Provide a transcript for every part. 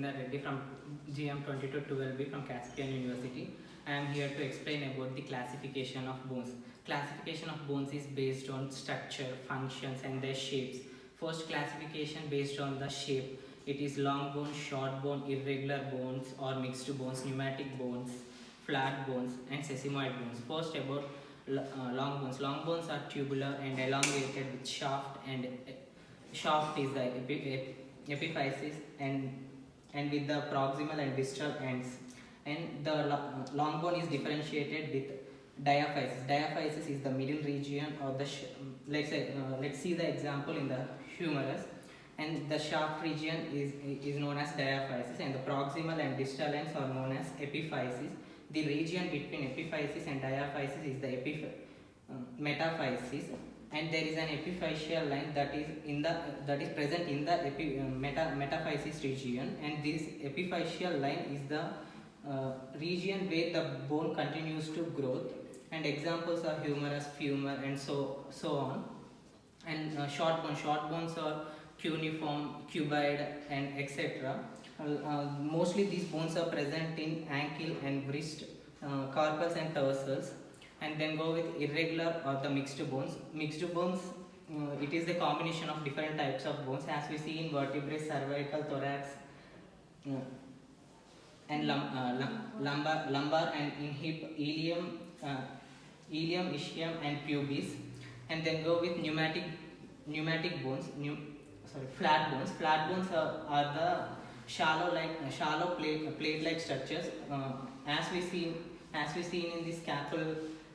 Reddy from GM 2212B from Caspian University. I am here to explain about the classification of bones. Classification of bones is based on structure, functions and their shapes. First classification based on the shape. It is long bone, short bone, irregular bones or mixed bones, pneumatic bones, flat bones and sesamoid bones. First about long bones. Long bones are tubular and elongated with shaft, and shaft is the epiphysis and with the proximal and distal ends. And the long bone is differentiated with diaphysis. Diaphysis is the middle region of the let's see the example in the humerus, and the shaft region is known as diaphysis, and the proximal and distal ends are known as epiphysis. The region between epiphysis and diaphysis is the metaphysis, and there is an epiphyseal line that is present in the metaphysis region, and this epiphyseal line is the region where the bone continues to grow. And examples are humerus, femur and so on. And short bones are cuneiform, cuboid and etc. Mostly these bones are present in ankle and wrist, carpals and tarsals. And then go with irregular or the mixed bones. Mixed bones, it is the combination of different types of bones, as we see in vertebrae, cervical, thorax, and lumbar, and in hip, ilium, ischium and pubis. And then go with pneumatic bones, flat bones. Flat bones are the shallow plate-like structures, as we see in the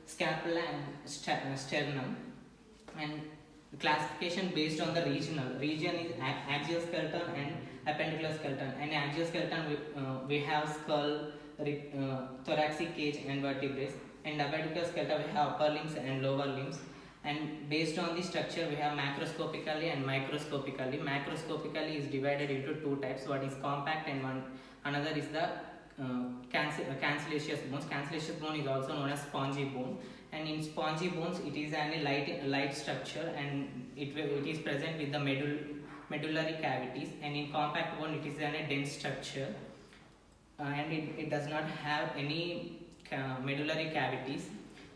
scapula and sternum. And classification based on the region is axial skeleton and appendicular skeleton. And axial skeleton we have skull, thoracic cage and vertebrae, and appendicular skeleton we have upper limbs and lower limbs. And based on the structure we have macroscopically and microscopically. Macroscopically is divided into two types. One is compact and another is the cancellous bones. Cancellous bone is also known as spongy bone, and in spongy bones it is a light structure, and it is present with the medullary cavities. And in compact bone it is a dense structure, and it does not have any medullary cavities.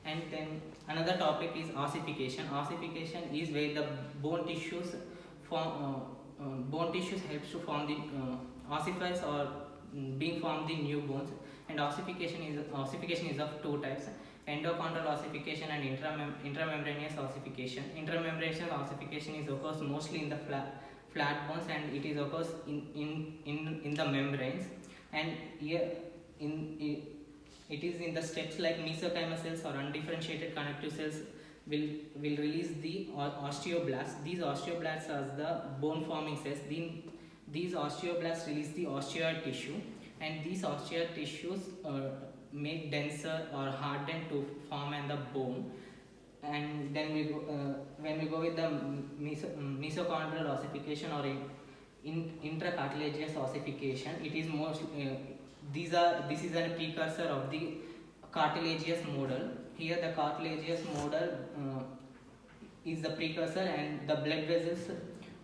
And then another topic is ossification. Ossification is where the bone tissues helps to form the ossifies or being formed the new bones. And ossification is of two types: endochondral ossification and intramembranous ossification. Intramembranous ossification is occurs mostly in the flat bones, and it is occurs in the membranes. And here it is in the steps like mesenchymal cells or undifferentiated connective cells will release the osteoblasts. These osteoblasts are the bone forming cells. These osteoblasts release the osteoid tissue, and these osteoid tissues make denser or harden to form the bone. And then when we go with the mesochondrial ossification or intracartilaginous ossification, it is this is a precursor of the cartilaginous model. Here the cartilaginous model is the precursor, and the blood vessels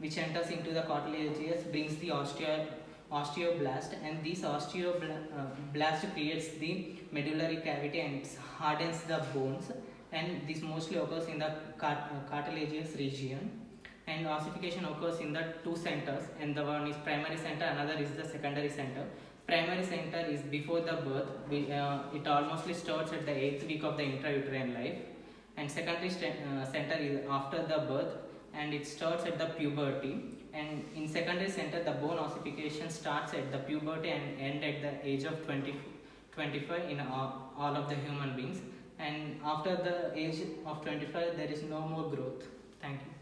which enters into the cartilaginous brings the osteoblast, and this osteoblast creates the medullary cavity and hardens the bones, and this mostly occurs in the cartilaginous region. And ossification occurs in the two centers, and the one is primary center, another is the secondary center. Primary center is before the birth. It almost starts at the 8th week of the intrauterine life, and secondary center is after the birth, and it starts at the puberty. And in secondary center the bone ossification starts at the puberty and end at the age of 25 in all of the human beings. And after the age of 25 there is no more growth. Thank you.